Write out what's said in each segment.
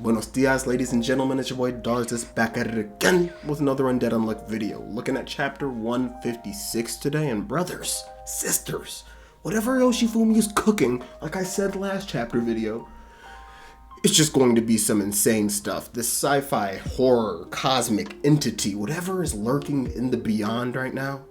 Buenos dias, ladies and gentlemen, it's your boy Darzus back at it again with another Undead Unluck video. Looking at chapter 156 today, and brothers, sisters, whatever Yoshifumi is cooking, like I said last chapter video, it's just going to be some insane stuff. This sci-fi, horror, cosmic entity, whatever is lurking in the beyond right now,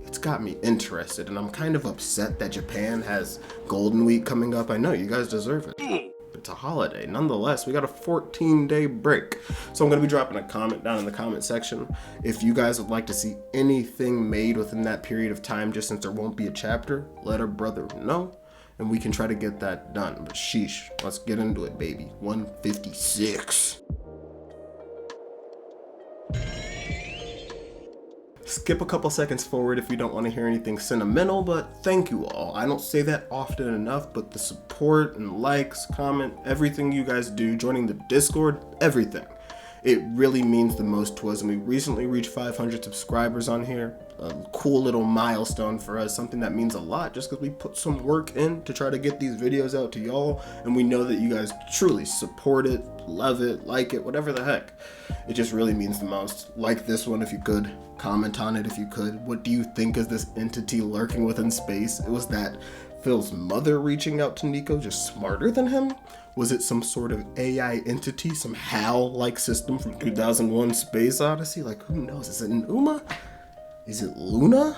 it's got me interested, and I'm kind of upset that Japan has Golden Week coming up. I know, you guys deserve it. It's a holiday. Nonetheless, we got a 14-day break. So I'm going to be dropping a comment down in the comment section. If you guys would like to see anything made within that period of time, just since there won't be a chapter, let a brother know, and we can try to get that done. But sheesh, let's get into it, baby. 156. Skip a couple seconds forward if you don't want to hear anything sentimental, but thank you all. I don't say that often enough, but the support and likes, comment, everything you guys do, joining the Discord, everything. It really means the most to us, and we recently reached 500 subscribers on here. A cool little milestone for us, something that means a lot just because we put some work in to try to get these videos out to y'all, and we know that you guys truly support it, love it, like it, whatever the heck. It just really means the most. Like this one if you could, comment on it if you could. What do you think is this entity lurking within space? It was that Phil's mother reaching out to Nico just smarter than him? Was it some sort of AI entity, some HAL-like system from 2001 Space Odyssey? Like, who knows? Is it an Uma? Is it Luna?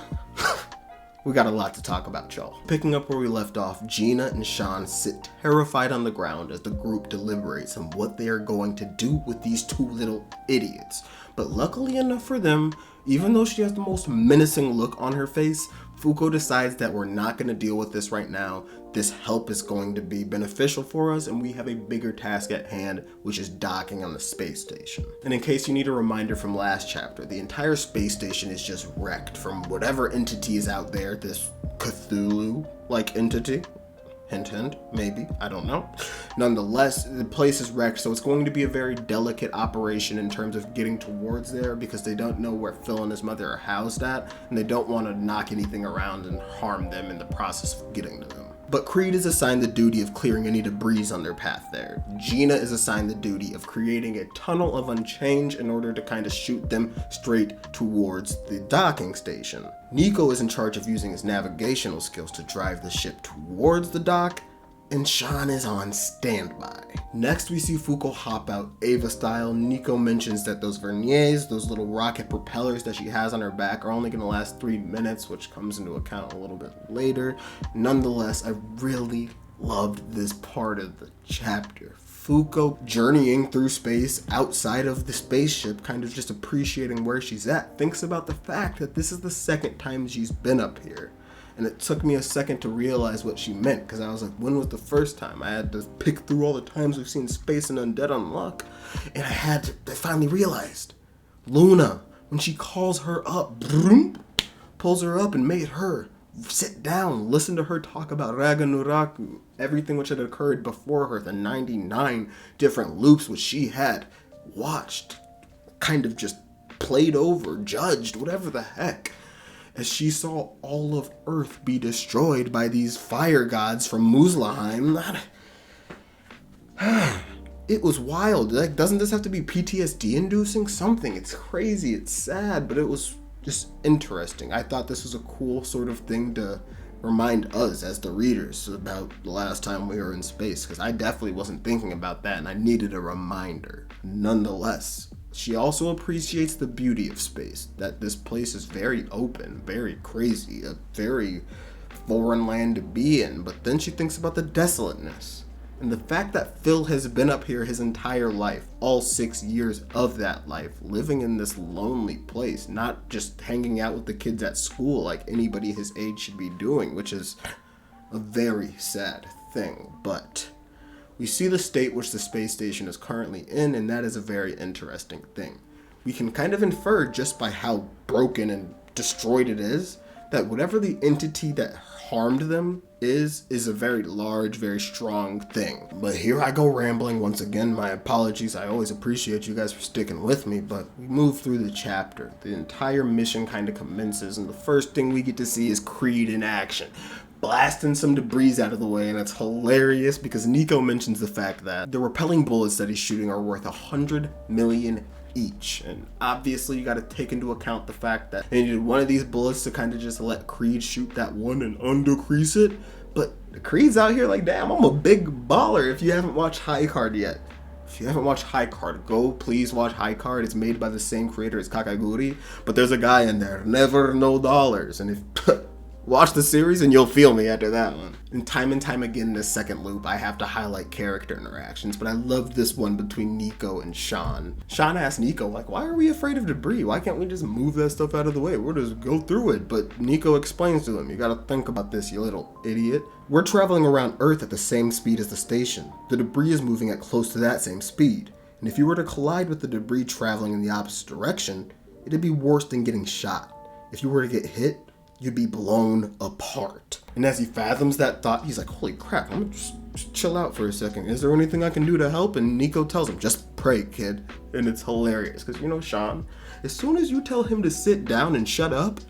We got a lot to talk about, y'all. Picking up where we left off, Gina and Sean sit terrified on the ground as the group deliberates on what they are going to do with these two little idiots. But luckily enough for them, even though she has the most menacing look on her face, Fuko decides that we're not going to deal with this right now. This help is going to be beneficial for us, and we have a bigger task at hand, which is docking on the space station. And in case you need a reminder from last chapter, the entire space station is just wrecked from whatever entity is out there, this Cthulhu-like entity. Hint, hint, maybe, I don't know. Nonetheless, the place is wrecked, so it's going to be a very delicate operation in terms of getting towards there because they don't know where Phil and his mother are housed at, and they don't want to knock anything around and harm them in the process of getting to them. But Creed is assigned the duty of clearing any debris on their path there. Gina is assigned the duty of creating a tunnel of unchange in order to kind of shoot them straight towards the docking station. Nico is in charge of using his navigational skills to drive the ship towards the dock, and Sean is on standby. Next we see Fuko hop out Ava style. Nico mentions that those verniers, those little rocket propellers that she has on her back, are only going to last 3 minutes, which comes into account a little bit later. Nonetheless, I really loved this part of the chapter. Fuko journeying through space outside of the spaceship, kind of just appreciating where she's at, thinks about the fact that this is the second time she's been up here. And it took me a second to realize what she meant, because I was like, when was the first time? I had to pick through all the times we've seen space and Undead Unluck, and I finally realized. Luna, when she calls her up, pulls her up and made her sit down, listen to her talk about Raganuraku, everything which had occurred before her, the 99 different loops which she had watched, kind of just played over, judged, whatever the heck. As she saw all of Earth be destroyed by these fire gods from Muspelheim. It was wild. Like, doesn't this have to be PTSD inducing? Something. It's crazy. It's sad, but it was just interesting. I thought this was a cool sort of thing to remind us as the readers about the last time we were in space, because I definitely wasn't thinking about that, and I needed a reminder. Nonetheless, she also appreciates the beauty of space, that this place is very open, very crazy, a very foreign land to be in, but then she thinks about the desolateness. And the fact that Phil has been up here his entire life, all 6 years of that life, living in this lonely place, not just hanging out with the kids at school like anybody his age should be doing, which is a very sad thing, but we see the state which the space station is currently in, and that is a very interesting thing. We can kind of infer just by how broken and destroyed it is, that whatever the entity that harmed them is a very large, very strong thing. But here I go rambling once again. My apologies. I always appreciate you guys for sticking with me, but we move through the chapter. The entire mission kind of commences, and the first thing we get to see is Creed in action. blasting some debris out of the way, and it's hilarious because Nico mentions the fact that the repelling bullets that he's shooting are worth 100 million each, and obviously you got to take into account the fact that they needed one of these bullets to kind of just let Creed shoot that one and undercrease it. But Creed's out here like, damn, I'm a big baller. If you haven't watched High Card yet, go please watch High Card. It's made by the same creator as Kakaguri, but there's a guy in there, never no dollars, and if watch the series and you'll feel me after that one. And time again in this second loop, I have to highlight character interactions, but I love this one between Nico and Sean. Sean asks Nico, like, why are we afraid of debris? Why can't we just move that stuff out of the way? We'll just go through it. But Nico explains to him, you gotta think about this, you little idiot. We're traveling around Earth at the same speed as the station. The debris is moving at close to that same speed. And if you were to collide with the debris traveling in the opposite direction, it'd be worse than getting shot. If you were to get hit, you'd be blown apart. And as he fathoms that thought, he's like, holy crap, I'm gonna just chill out for a second. Is there anything I can do to help? And Nico tells him, just pray, kid. And it's hilarious because, you know, Sean, as soon as you tell him to sit down and shut up,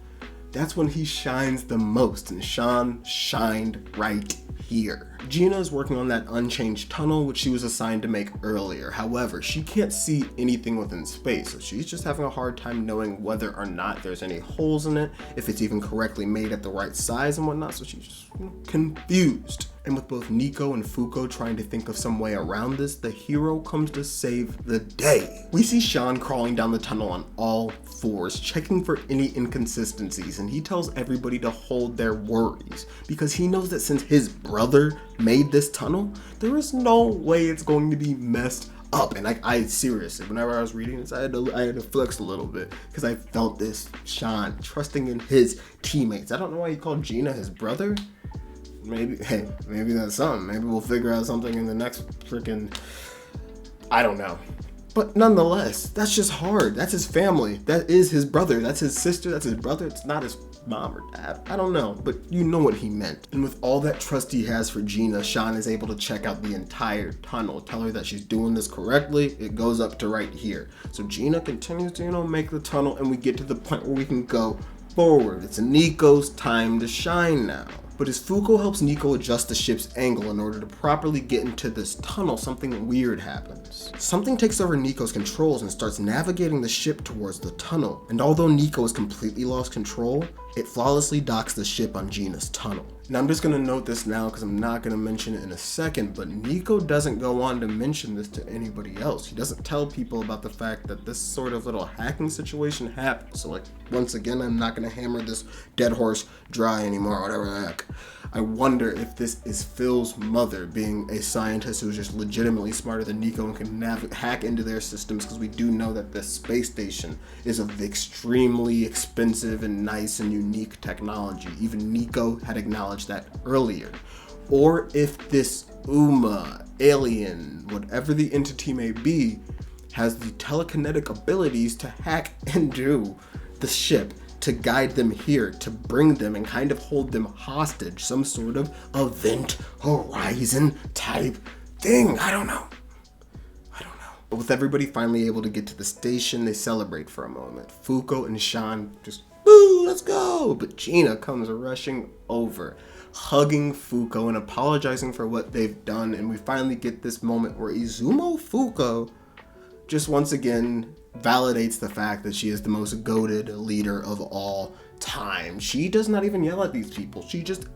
that's when he shines the most. And Sean shined right here. Gina is working on that unchanged tunnel which she was assigned to make earlier. However, she can't see anything within space, so she's just having a hard time knowing whether or not there's any holes in it, if it's even correctly made at the right size and whatnot, so she's just confused. And with both Nico and Fuko trying to think of some way around this, the hero comes to save the day. We see Sean crawling down the tunnel on all fours, checking for any inconsistencies, and he tells everybody to hold their worries because he knows that since his brother made this tunnel, there is no way it's going to be messed up. And I seriously, whenever I was reading this, I had to flex a little bit because I felt this Sean trusting in his teammates. I don't know why he called Gina his brother. Maybe that's something. Maybe we'll figure out something in the next freaking, I don't know. But nonetheless, that's just hard. That's his family. That is his brother. That's his sister. That's his brother. It's not his mom or dad. I don't know, but you know what he meant. And with all that trust he has for Gina, Sean is able to check out the entire tunnel, tell her that she's doing this correctly. It goes up to right here. So Gina continues to, make the tunnel, and we get to the point where we can go forward. It's Nico's time to shine now. But as Fuko helps Nico adjust the ship's angle in order to properly get into this tunnel, something weird happens. Something takes over Nico's controls and starts navigating the ship towards the tunnel. And although Nico has completely lost control, it flawlessly docks the ship on Gina's tunnel. Now I'm just going to note this now because I'm not going to mention it in a second, but Nico doesn't go on to mention this to anybody else. He doesn't tell people about the fact that this sort of little hacking situation happened. So once again, I'm not going to hammer this dead horse dry anymore, whatever the heck. I wonder if this is Phil's mother being a scientist who's just legitimately smarter than Nico and can hack into their systems, because we do know that this space station is of extremely expensive and nice and unique technology. Even Nico had acknowledged that earlier. Or if this Uma, alien, whatever the entity may be, has the telekinetic abilities to hack into the ship, to guide them here, to bring them and kind of hold them hostage, some sort of event horizon type thing. I don't know. But with everybody finally able to get to the station, they celebrate for a moment. Fuko and Sean just, woo, let's go. But Gina comes rushing over, hugging Fuko and apologizing for what they've done. And we finally get this moment where Izumo Fuko just once again validates the fact that she is the most goated leader of all time. She does not even yell at these people. She just,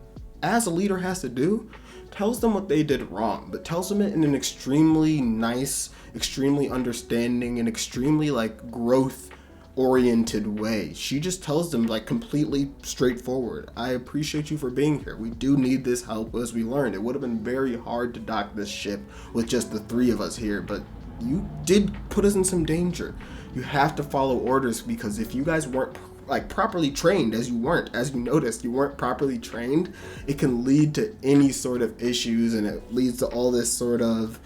as a leader has to do, tells them what they did wrong, but tells them it in an extremely nice, extremely understanding, and extremely growth oriented way. She just tells them completely straightforward, I appreciate you for being here. We do need this help. As we learned, it would have been very hard to dock this ship with just the three of us here, but you did put us in some danger. You have to follow orders, because if you guys weren't properly trained, as you noticed, you weren't properly trained, it can lead to any sort of issues, and it leads to all this sort of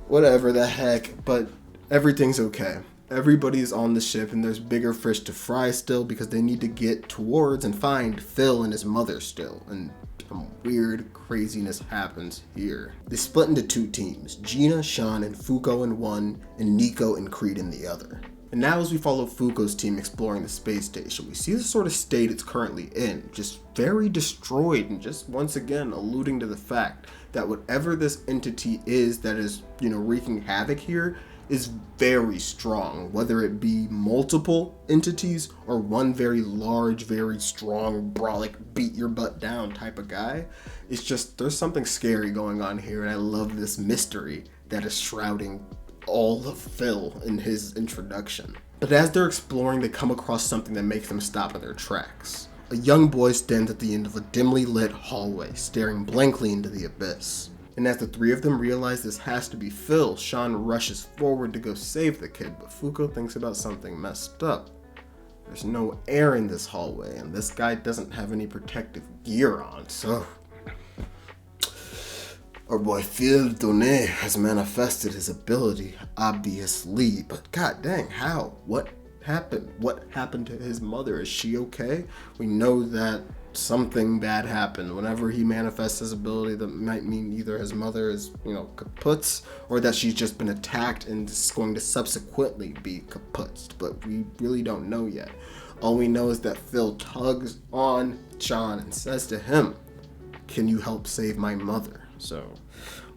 whatever the heck, but everything's okay. Everybody's on the ship, and there's bigger fish to fry still, because they need to get towards and find Phil and his mother still, and some weird craziness happens here. They split into two teams, Gina, Sean, and Fuko in one, and Nico and Creed in the other. And now as we follow Fuko's team exploring the space station, we see the sort of state it's currently in, just very destroyed, and just once again alluding to the fact that whatever this entity is that is, wreaking havoc here is very strong, whether it be multiple entities or one very large, very strong, brolic, beat your butt down type of guy. It's just, there's something scary going on here, and I love this mystery that is shrouding all of Phil in his introduction. But as they're exploring, they come across something that makes them stop in their tracks. A young boy stands at the end of a dimly lit hallway, staring blankly into the abyss. And as the three of them realize this has to be Phil, Sean rushes forward to go save the kid, but Fuko thinks about something messed up. There's no air in this hallway, and this guy doesn't have any protective gear on, so... Our boy Phil Donnet has manifested his ability, obviously, but god dang, how? What happened? What happened to his mother? Is she okay? We know that something bad happened. Whenever he manifests his ability, that might mean either his mother is, kaputs, or that she's just been attacked and is going to subsequently be kaputs, but we really don't know yet. All we know is that Phil tugs on Sean and says to him, "Can you help save my mother?" So,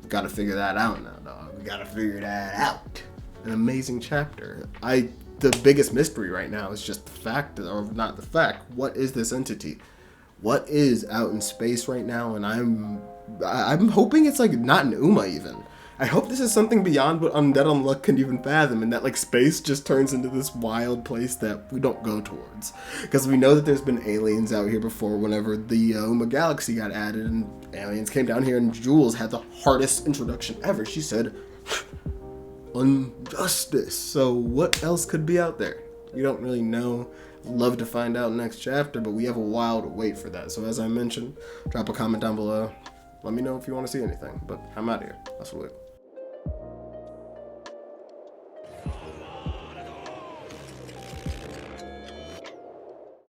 we've got to figure that out now, dog. We got to figure that out. An amazing chapter. The biggest mystery right now is just the fact, or not the fact, what is this entity? What is out in space right now? And I'm hoping it's like not an Uma even. I hope this is something beyond what Undead Unluck can even fathom, and that like space just turns into this wild place that we don't go towards. Because we know that there's been aliens out here before whenever the Uma Galaxy got added, and aliens came down here, and Jules had the hardest introduction ever. She said, "Injustice." So what else could be out there? We don't really know. Love to find out next chapter, but we have a while to wait for that. So as I mentioned, drop a comment down below. Let me know if you want to see anything. But I'm out of here. That's what.